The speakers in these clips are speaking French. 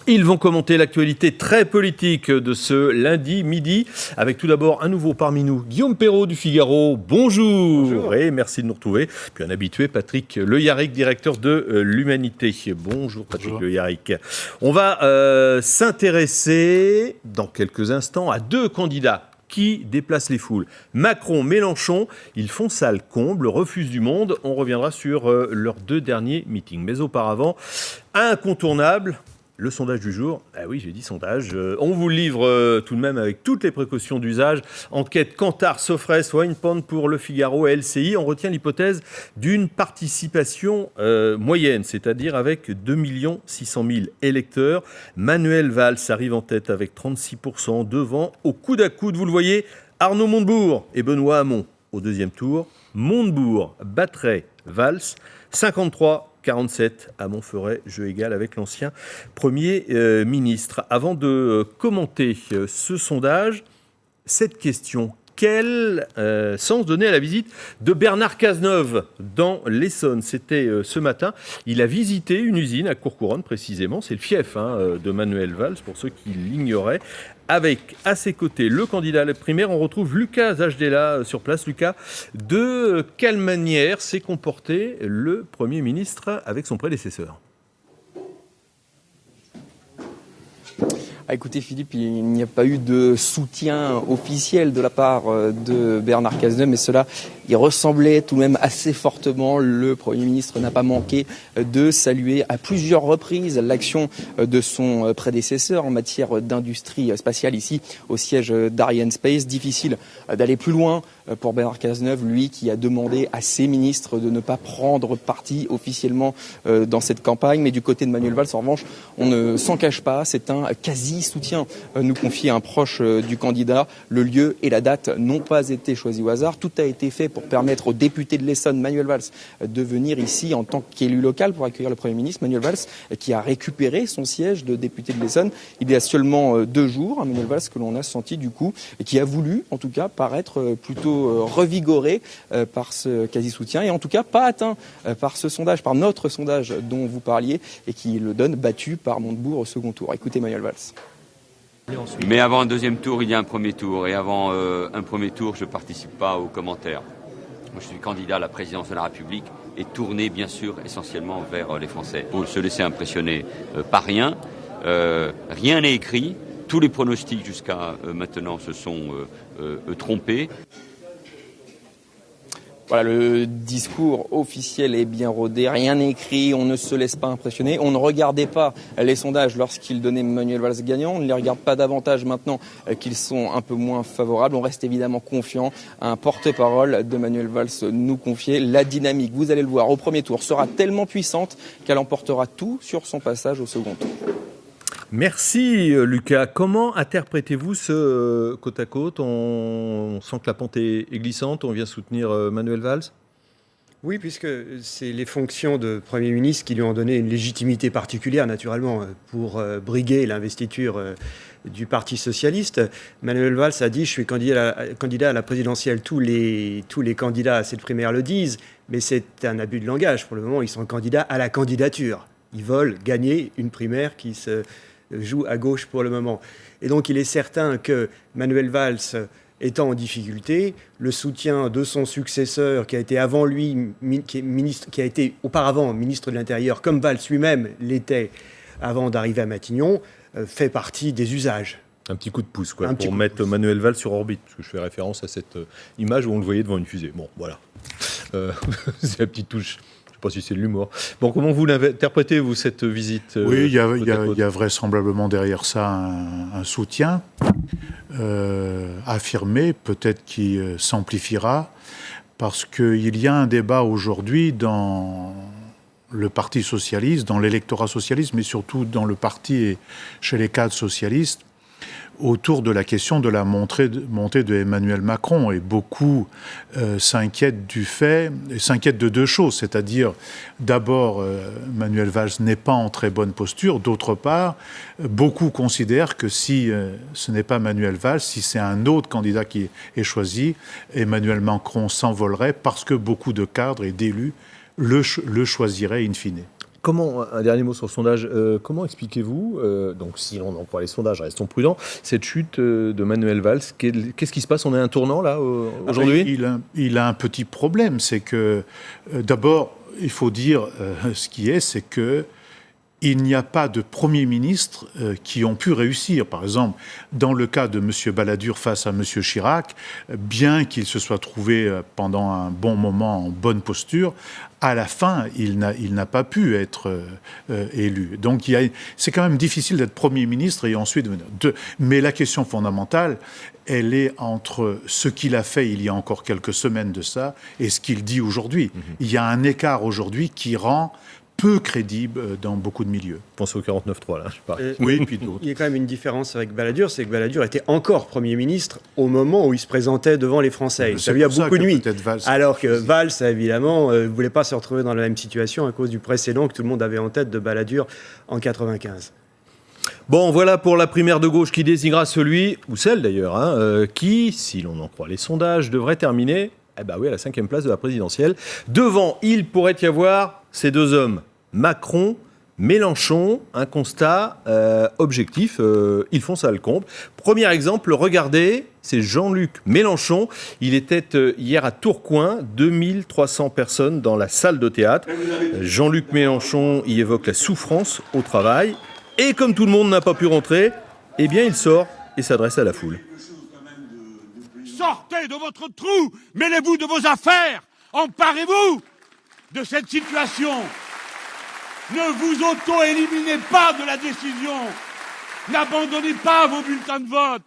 Ils vont commenter l'actualité très politique de ce lundi midi, avec tout d'abord un nouveau parmi nous, Guillaume Perrault du Figaro. Bonjour. Bonjour. Et merci de nous retrouver. Puis un habitué, Patrick Le Yarrick, directeur de l'Humanité. Bonjour Patrick Le Yarrick. On va s'intéresser dans quelques instants à deux candidats qui déplacent les foules. Macron, Mélenchon, ils font salle comble, refusent du monde. On reviendra sur leurs deux derniers meetings. Mais auparavant, incontournable, le sondage du jour. Ah oui, j'ai dit sondage. On vous le livre tout de même avec toutes les précautions d'usage. Enquête Kantar, Sofres, Winepond pour Le Figaro et LCI. On retient l'hypothèse d'une participation moyenne, c'est-à-dire avec 2 600 000 électeurs. Manuel Valls arrive en tête avec 36%, devant, au coude à coude, vous le voyez, Arnaud Montebourg et Benoît Hamon. Au deuxième tour, Montebourg battrait Valls, 53-47 à Montferret, jeu égal avec l'ancien Premier ministre. Avant de commenter ce sondage, cette question: quel sens donner à la visite de Bernard Cazeneuve dans l'Essonne? C'était ce matin. Il a visité une usine à Courcouronnes précisément. C'est le fief de Manuel Valls, pour ceux qui l'ignoraient. Avec à ses côtés le candidat à la primaire, on retrouve Lucas Zajdela sur place. Lucas, de quelle manière s'est comporté le Premier ministre avec son prédécesseur? Écoutez Philippe, il n'y a pas eu de soutien officiel de la part de Bernard Cazeneuve, mais cela il ressemblait tout de même assez fortement. Le Premier ministre n'a pas manqué de saluer à plusieurs reprises l'action de son prédécesseur en matière d'industrie spatiale ici au siège d'Arianespace. Difficile d'aller plus loin pour Bernard Cazeneuve, lui qui a demandé à ses ministres de ne pas prendre parti officiellement dans cette campagne. Mais du côté de Manuel Valls, en revanche, on ne s'en cache pas, c'est un quasi-soutien, nous confie un proche du candidat. Le lieu et la date n'ont pas été choisis au hasard. Tout a été fait pour permettre au député de l'Essonne, Manuel Valls, de venir ici en tant qu'élu local pour accueillir le Premier ministre. Manuel Valls qui a récupéré son siège de député de l'Essonne il y a seulement 2 jours. Manuel Valls que l'on a senti du coup, et qui a voulu en tout cas paraître plutôt revigoré par ce quasi-soutien, et en tout cas pas atteint par ce sondage, par notre sondage dont vous parliez, et qui le donne battu par Montebourg au second tour. Écoutez Manuel Valls. Mais avant un deuxième tour, il y a un premier tour. Et avant un premier tour, je ne participe pas aux commentaires. Moi, je suis candidat à la présidence de la République et tourné, bien sûr, essentiellement vers les Français. Il faut se laisser impressionner par rien. Rien n'est écrit. Tous les pronostics jusqu'à maintenant se sont trompés. Voilà, le discours officiel est bien rodé, rien n'est écrit, on ne se laisse pas impressionner. On ne regardait pas les sondages lorsqu'ils donnaient Manuel Valls gagnant, on ne les regarde pas davantage maintenant qu'ils sont un peu moins favorables. On reste évidemment confiant. Un porte-parole de Manuel Valls nous confiait: la dynamique, vous allez le voir, au premier tour sera tellement puissante qu'elle emportera tout sur son passage au second tour. Merci Lucas. Comment interprétez-vous ce côte à côte? On sent que la pente est glissante, on vient soutenir Manuel Valls? Oui, puisque c'est les fonctions de Premier ministre qui lui ont donné une légitimité particulière, naturellement, pour briguer l'investiture du Parti socialiste. Manuel Valls a dit: je suis candidat à la présidentielle. Tous les candidats à cette primaire le disent, mais c'est un abus de langage. Pour le moment, ils sont candidats à la candidature. Ils veulent gagner une primaire qui se joue à gauche pour le moment. Et donc il est certain que Manuel Valls étant en difficulté, le soutien de son successeur qui a été avant lui qui a été auparavant ministre de l'Intérieur, comme Valls lui-même l'était avant d'arriver à Matignon, fait partie des usages. Un petit coup de pouce, quoi, pour mettre Manuel Valls sur orbite, parce que je fais référence à cette image où on le voyait devant une fusée. Bon, voilà. C'est la petite touche. Je ne sais pas si c'est de l'humour. Bon, comment vous l'interprétez, vous, cette visite? Oui, il y a vraisemblablement derrière ça un soutien affirmé, peut-être qui s'amplifiera, parce qu'il y a un débat aujourd'hui dans le Parti socialiste, dans l'électorat socialiste, mais surtout dans le parti et chez les cadres socialistes, autour de la question de la montée de Emmanuel Macron. Et beaucoup s'inquiètent de deux choses. C'est-à-dire, d'abord, Manuel Valls n'est pas en très bonne posture. D'autre part, beaucoup considèrent que si ce n'est pas Manuel Valls, si c'est un autre candidat qui est choisi, Emmanuel Macron s'envolerait parce que beaucoup de cadres et d'élus le choisiraient in fine. Un dernier mot sur le sondage, comment expliquez-vous, donc si l'on en croit les sondages, restons prudents, cette chute de Manuel Valls? Qu'est-ce qui se passe? On est à un tournant là aujourd'hui? Il a un petit problème, c'est que d'abord, il faut dire ce qui est, c'est que il n'y a pas de premiers ministres qui ont pu réussir. Par exemple, dans le cas de M. Balladur face à M. Chirac, bien qu'il se soit trouvé pendant un bon moment en bonne posture, à la fin, il n'a pas pu être élu. Donc c'est quand même difficile d'être Premier ministre et ensuite venir. Mais la question fondamentale, elle est entre ce qu'il a fait il y a encore quelques semaines de ça et ce qu'il dit aujourd'hui. Il y a un écart aujourd'hui qui rend peu crédible dans beaucoup de milieux. Pensez au 49.3, là, je parle. Oui, puis d'autres. Il y a quand même une différence avec Balladur, c'est que Balladur était encore Premier ministre au moment où il se présentait devant les Français. Il y a beaucoup nuit. Alors que Valls, évidemment, ne voulait pas se retrouver dans la même situation à cause du précédent que tout le monde avait en tête de Balladur en 95. Bon, voilà pour la primaire de gauche qui désignera celui, ou celle d'ailleurs, qui, si l'on en croit les sondages, devrait terminer à la 5e place de la présidentielle. Devant, il pourrait y avoir ces deux hommes, Macron, Mélenchon. Un constat objectif, ils font ça le compte. Premier exemple, regardez, c'est Jean-Luc Mélenchon. Il était hier à Tourcoing, 2300 personnes dans la salle de théâtre. Jean-Luc Mélenchon y évoque la souffrance au travail. Et comme tout le monde n'a pas pu rentrer, eh bien il sort et s'adresse à la foule. Sortez de votre trou, mêlez-vous de vos affaires, emparez-vous de cette situation. Ne vous auto-éliminez pas de la décision. N'abandonnez pas vos bulletins de vote.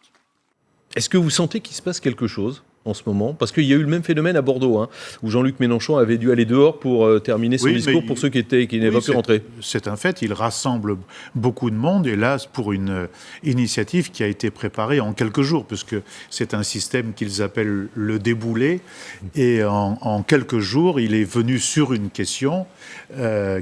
Est-ce que vous sentez qu'il se passe quelque chose en ce moment? Parce qu'il y a eu le même phénomène à Bordeaux, où Jean-Luc Mélenchon avait dû aller dehors pour terminer son discours pour ceux qui n'avaient pas pu rentrer. C'est un fait, il rassemble beaucoup de monde, et là, pour une initiative qui a été préparée en quelques jours, puisque c'est un système qu'ils appellent le déboulé, et en quelques jours, il est venu sur une question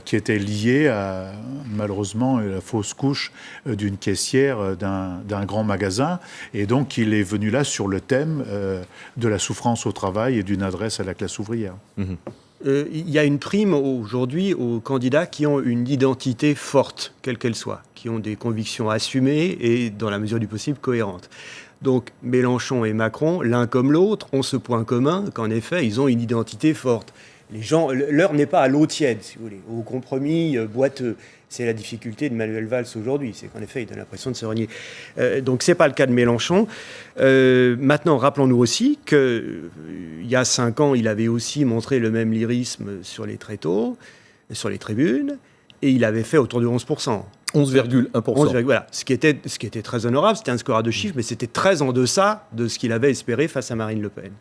qui était liée à, malheureusement, la fausse couche d'une caissière d'un grand magasin, et donc il est venu là sur le thème de la souffrance au travail et d'une adresse à la classe ouvrière. Il y a une prime aujourd'hui aux candidats qui ont une identité forte, quelle qu'elle soit, qui ont des convictions assumées et, dans la mesure du possible, cohérentes. Donc Mélenchon et Macron, l'un comme l'autre, ont ce point commun qu'en effet, ils ont une identité forte. Les gens, l'heure n'est pas à l'eau tiède, si vous voulez, au compromis boiteux. C'est la difficulté de Manuel Valls aujourd'hui, c'est qu'en effet, il donne l'impression de se renier. Donc, ce n'est pas le cas de Mélenchon. Maintenant, rappelons-nous aussi qu'il y a 5 ans, il avait aussi montré le même lyrisme sur les tréteaux, sur les tribunes, et il avait fait autour de 11%. 11,1%. Voilà. Ce qui était très honorable, c'était un score à 2 chiffres, mais c'était très en deçà de ce qu'il avait espéré face à Marine Le Pen.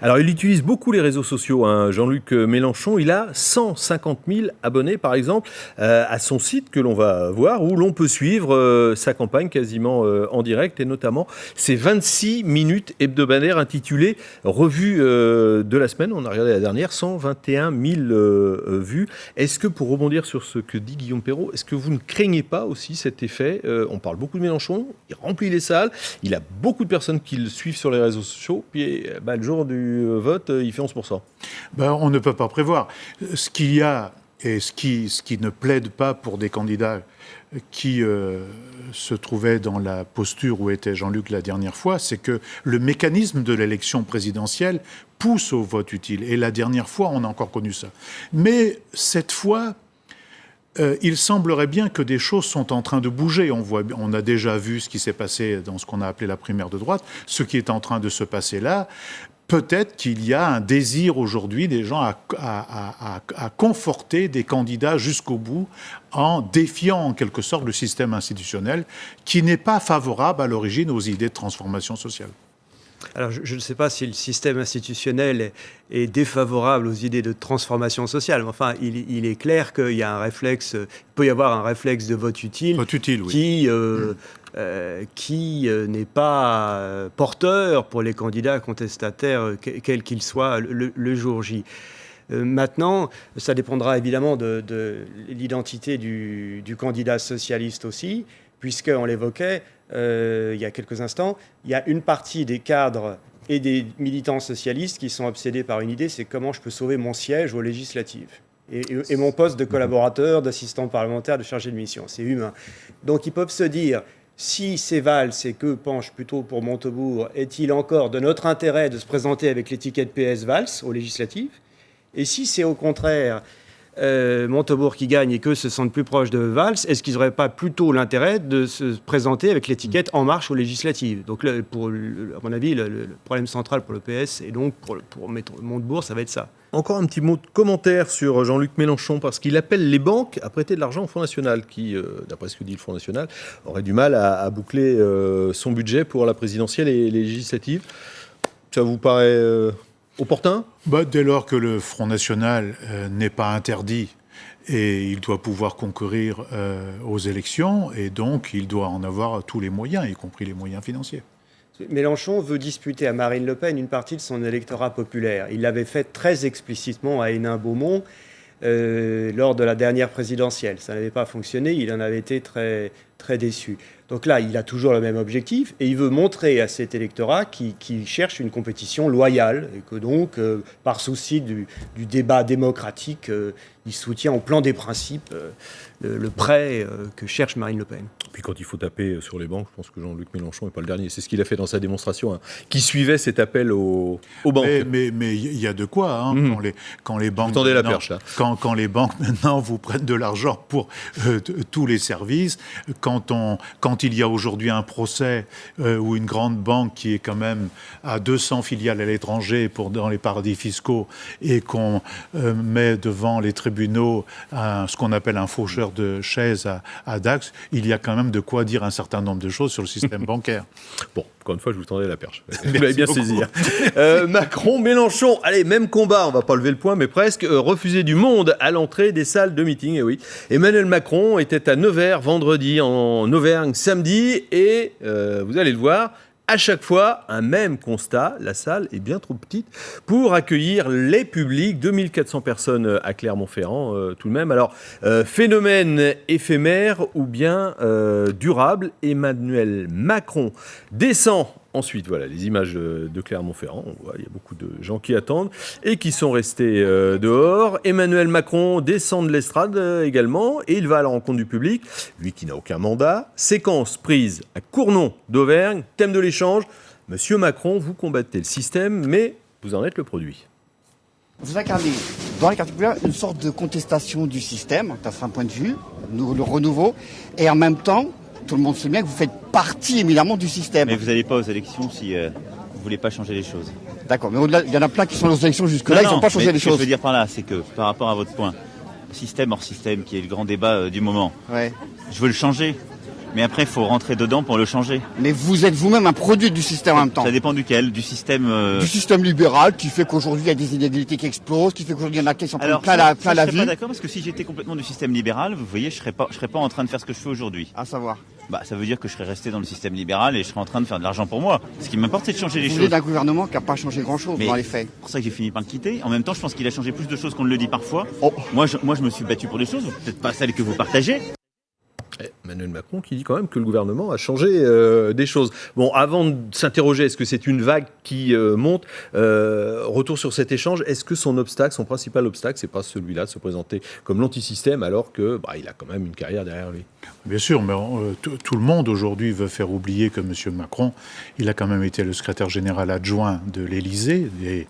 Alors, il utilise beaucoup les réseaux sociaux, Jean-Luc Mélenchon. Il a 150 000 abonnés, par exemple, à son site que l'on va voir, où l'on peut suivre sa campagne quasiment en direct, et notamment ses 26 minutes hebdomadaires intitulées « Revue de la semaine ». On a regardé la dernière, 121 000 vues. Est-ce que, pour rebondir sur ce que dit Guillaume Perrault, est-ce que vous ne craignez pas aussi cet effet? On parle beaucoup de Mélenchon, il remplit les salles, il a beaucoup de personnes qui le suivent sur les réseaux sociaux, puis le jour du vote, il fait 11%. On ne peut pas prévoir. Ce qu'il y a, et ce qui ne plaide pas pour des candidats qui se trouvaient dans la posture où était Jean-Luc la dernière fois, c'est que le mécanisme de l'élection présidentielle pousse au vote utile. Et la dernière fois, on a encore connu ça. Mais cette fois, il semblerait bien que des choses sont en train de bouger. On a déjà vu ce qui s'est passé dans ce qu'on a appelé la primaire de droite. Ce qui est en train de se passer là, peut-être qu'il y a un désir aujourd'hui des gens à conforter des candidats jusqu'au bout en défiant en quelque sorte le système institutionnel qui n'est pas favorable à l'origine aux idées de transformation sociale. Alors, je ne sais pas si le système institutionnel est défavorable aux idées de transformation sociale. Enfin, il est clair qu'il y a un réflexe, il peut y avoir un réflexe de vote utile, oui, qui n'est pas porteur pour les candidats contestataires, quels qu'ils soient, le jour J. Maintenant, ça dépendra évidemment de l'identité du candidat socialiste aussi, puisqu'on l'évoquait il y a quelques instants, il y a une partie des cadres et des militants socialistes qui sont obsédés par une idée, c'est comment je peux sauver mon siège aux législatives. et mon poste de collaborateur, d'assistant parlementaire, de chargé de mission. C'est humain. Donc ils peuvent se dire, si c'est Valls et que penche plutôt pour Montebourg, est-il encore de notre intérêt de se présenter avec l'étiquette PS Valls aux législatives? Et si c'est au contraire Montebourg qui gagne et qu'eux se sentent plus proches de Valls, est-ce qu'ils n'auraient pas plutôt l'intérêt de se présenter avec l'étiquette En Marche aux législatives? Donc, à mon avis, le problème central pour le PS et donc pour Montebourg, ça va être ça. Encore un petit mot de commentaire sur Jean-Luc Mélenchon, parce qu'il appelle les banques à prêter de l'argent au Front National, qui, d'après ce que dit le Front National, aurait du mal à boucler son budget pour la présidentielle et les législatives. Ça vous paraît opportun ? Dès lors que le Front National n'est pas interdit et il doit pouvoir concourir aux élections, et donc il doit en avoir tous les moyens, y compris les moyens financiers. Mélenchon veut disputer à Marine Le Pen une partie de son électorat populaire. Il l'avait fait très explicitement à Hénin-Beaumont lors de la dernière présidentielle. Ça n'avait pas fonctionné, il en avait été très, très déçu. Donc là, il a toujours le même objectif et il veut montrer à cet électorat qu'il cherche une compétition loyale et que donc, par souci du débat démocratique, il soutient au plan des principes le prêt que cherche Marine Le Pen. Puis quand il faut taper sur les banques, je pense que Jean-Luc Mélenchon n'est pas le dernier. C'est ce qu'il a fait dans sa démonstration, hein, qui suivait cet appel aux banques. Mais il y a de quoi, hein, quand les banques... Vous tendez la perche, là. Quand les banques, maintenant, vous prennent de l'argent pour tous les services, quand il y a aujourd'hui un procès où une grande banque qui est quand même à 200 filiales à l'étranger dans les paradis fiscaux et qu'on met devant les tribunaux ce qu'on appelle un faucheur de chaises à Dax, il y a quand même de quoi dire un certain nombre de choses sur le système bancaire. Bon, encore une fois, je vous tendais la perche. Vous l'avez bien saisi. Macron, Mélenchon, allez, même combat, on va pas lever le point, mais presque, refusé du monde à l'entrée des salles de meeting, et oui. Emmanuel Macron était à Nevers vendredi, en Auvergne samedi, et vous allez le voir, à chaque fois, un même constat, la salle est bien trop petite pour accueillir les publics, 2400 personnes à Clermont-Ferrand tout de même. Alors, phénomène éphémère ou bien durable, Emmanuel Macron descend. Ensuite, voilà les images de Clermont-Ferrand. On voit, il y a beaucoup de gens qui attendent et qui sont restés dehors. Emmanuel Macron descend de l'estrade également et il va à la rencontre du public, lui qui n'a aucun mandat. Séquence prise à Cournon d'Auvergne, thème de l'échange. Monsieur Macron, vous combattez le système, mais vous en êtes le produit. Vous incarnez dans les quartiers populaires une sorte de contestation du système, d'un certain point de vue, le renouveau, et en même temps, tout le monde sait bien que vous faites partie éminemment du système. Mais vous n'allez pas aux élections si vous ne voulez pas changer les choses. D'accord, mais au-delà, il y en a plein qui sont aux élections jusque-là, ils n'ont pas changé les choses. Ce que je veux dire par là, c'est que par rapport à votre point, système hors système, qui est le grand débat du moment, je veux le changer. Mais après, il faut rentrer dedans pour le changer. Mais vous êtes vous-même un produit du système en même temps. Ça dépend duquel, du système... Du système libéral, qui fait qu'aujourd'hui, il y a des inégalités qui explosent, qui fait qu'aujourd'hui, il y en a qui sont plein la vie. Je ne serais pas d'accord, parce que si j'étais complètement du système libéral, vous voyez, je ne serais pas en train de faire ce que je fais aujourd'hui. À savoir ça veut dire que je serais resté dans le système libéral et je serais en train de faire de l'argent pour moi. Ce qui m'importe, c'est de changer les choses. Vous êtes d'un gouvernement qui n'a pas changé grand-chose dans les faits. C'est pour ça que j'ai fini par le quitter. En même temps, je pense qu'il a changé plus de choses qu'on ne le dit parfois. Moi, je me suis battu pour des choses, peut-être pas celles que vous partagez. Emmanuel Macron qui dit quand même que le gouvernement a changé des choses. Bon, avant de s'interroger, est-ce que c'est une vague qui monte, retour sur cet échange, est-ce que son principal obstacle, c'est pas celui-là de se présenter comme l'antisystème alors que il a quand même une carrière derrière lui? Bien sûr, mais tout le monde aujourd'hui veut faire oublier que M. Macron, il a quand même été le secrétaire général adjoint de l'Élysée et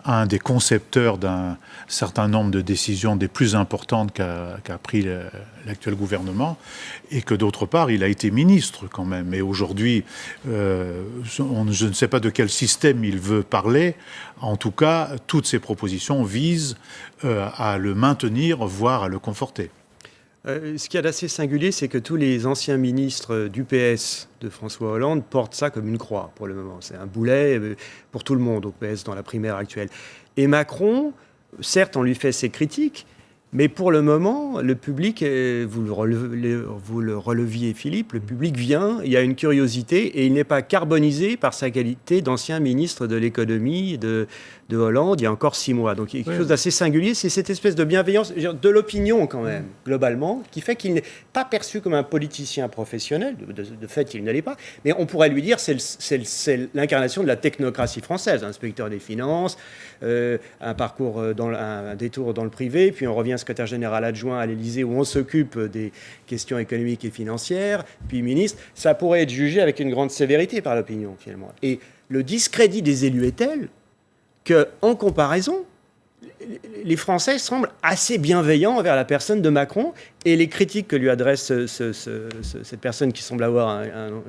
un des concepteurs d'un certain nombre de décisions des plus importantes qu'a pris l'actuel gouvernement, et que d'autre part, il a été ministre quand même. Et aujourd'hui, je ne sais pas de quel système il veut parler. En tout cas, toutes ces propositions visent à le maintenir, voire à le conforter. Ce qu'il y a d'assez singulier, c'est que tous les anciens ministres du PS de François Hollande portent ça comme une croix pour le moment. C'est un boulet pour tout le monde au PS dans la primaire actuelle. Et Macron, certes, on lui fait ses critiques, mais pour le moment, le public, vous le releviez Philippe, le public vient, il y a une curiosité et il n'est pas carbonisé par sa qualité d'ancien ministre de l'économie de Hollande il y a encore 6 mois. Donc il y a quelque chose d'assez singulier, c'est cette espèce de bienveillance de l'opinion quand même, globalement, qui fait qu'il n'est pas perçu comme un politicien professionnel, de fait il ne l'est pas, mais on pourrait lui dire c'est l'incarnation de la technocratie française, inspecteur des finances, un parcours, un détour dans le privé, puis on revient secrétaire général adjoint à l'Élysée où on s'occupe des questions économiques et financières, puis ministre, ça pourrait être jugé avec une grande sévérité par l'opinion, finalement. Et le discrédit des élus est tel qu'en comparaison, les Français semblent assez bienveillants envers la personne de Macron, et les critiques que lui adresse cette personne qui semble avoir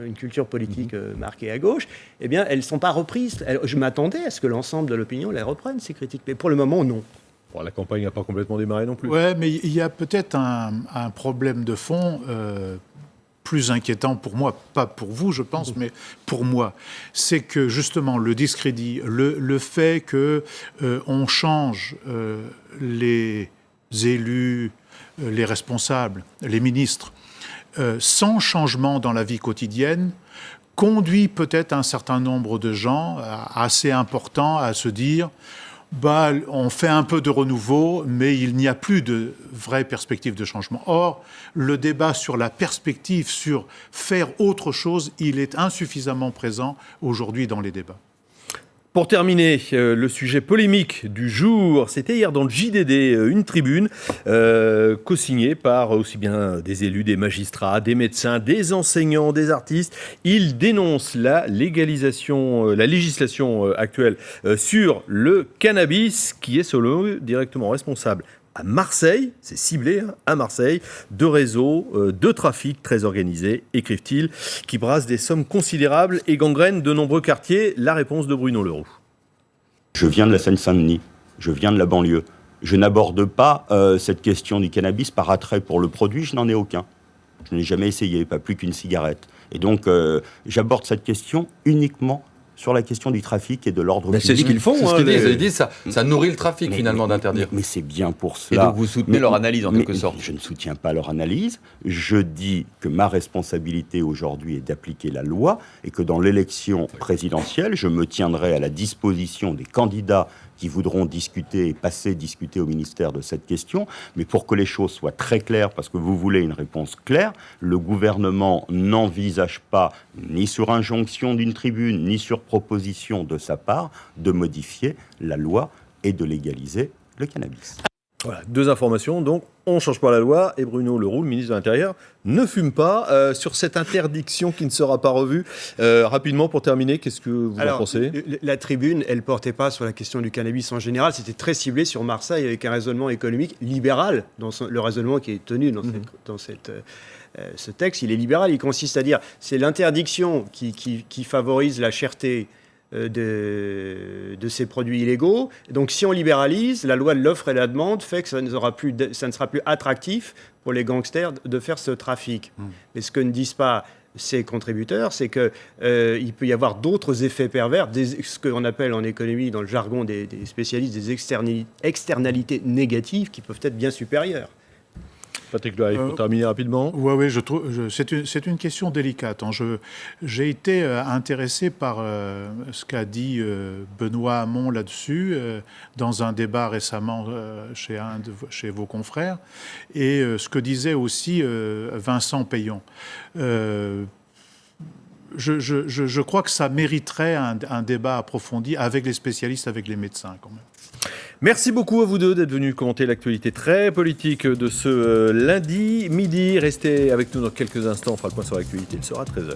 une culture politique marquée à gauche, eh bien, elles ne sont pas reprises. Je m'attendais à ce que l'ensemble de l'opinion les reprenne, ces critiques, mais pour le moment, non. Bon, la campagne n'a pas complètement démarré non plus. Oui, mais il y a peut-être un problème de fond plus inquiétant pour moi, pas pour vous, je pense, mais pour moi. C'est que, justement, le discrédit, le fait qu'on change les élus, les responsables, les ministres, sans changement dans la vie quotidienne, conduit peut-être un certain nombre de gens assez importants à se dire on fait un peu de renouveau, mais il n'y a plus de vraie perspective de changement. Or, le débat sur la perspective, sur faire autre chose, il est insuffisamment présent aujourd'hui dans les débats. Pour terminer, le sujet polémique du jour, c'était hier dans le JDD, une tribune co-signée par aussi bien des élus, des magistrats, des médecins, des enseignants, des artistes. Ils dénoncent la législation actuelle sur le cannabis, qui est selon eux directement responsable à Marseille, c'est ciblé, à Marseille, de réseaux de trafic très organisés, écrivent-ils, qui brassent des sommes considérables et gangrènent de nombreux quartiers. La réponse de Bruno Le Roux. Je viens de la Seine-Saint-Denis, je viens de la banlieue. Je n'aborde pas cette question du cannabis par attrait pour le produit, je n'en ai aucun. Je n'ai jamais essayé, pas plus qu'une cigarette. Et donc, j'aborde cette question uniquement sur la question du trafic et de l'ordre public. C'est ce qu'ils font. C'est ce qu'ils disent. Ça nourrit le trafic, finalement, d'interdire. Mais c'est bien pour cela. Et donc vous soutenez leur analyse, en quelque sorte. Je ne soutiens pas leur analyse. Je dis que ma responsabilité aujourd'hui est d'appliquer la loi et que dans l'élection présidentielle, je me tiendrai à la disposition des candidats qui voudront discuter et discuter au ministère de cette question. Mais pour que les choses soient très claires, parce que vous voulez une réponse claire, le gouvernement n'envisage pas, ni sur injonction d'une tribune, ni sur proposition de sa part, de modifier la loi et de légaliser le cannabis. Voilà, deux informations. Donc, on ne change pas la loi. Et Bruno Le Roux, le ministre de l'Intérieur, ne fume pas. Sur cette interdiction qui ne sera pas revue, rapidement, pour terminer, qu'est-ce que vous en pensez ? La tribune, elle ne portait pas sur la question du cannabis en général. C'était très ciblé sur Marseille avec un raisonnement économique libéral. Le raisonnement qui est tenu dans ce texte, il est libéral. Il consiste à dire c'est l'interdiction qui favorise la cherté de ces produits illégaux. Donc si on libéralise, la loi de l'offre et la demande fait que ça ne sera plus attractif pour les gangsters de faire ce trafic. Mais ce que ne disent pas ces contributeurs, c'est qu'il peut y avoir d'autres effets pervers, ce qu'on appelle en économie, dans le jargon des spécialistes, des externalités négatives qui peuvent être bien supérieures. Patrick Loaï, pour terminer rapidement. Oui, je trouve c'est une question délicate. J'ai été intéressé par ce qu'a dit Benoît Hamon là-dessus, dans un débat récemment chez vos confrères, et ce que disait aussi Vincent Payon. Je crois que ça mériterait un débat approfondi avec les spécialistes, avec les médecins quand même. Merci beaucoup à vous deux d'être venus commenter l'actualité très politique de ce lundi midi. Restez avec nous dans quelques instants, on fera le point sur l'actualité, il sera 13h.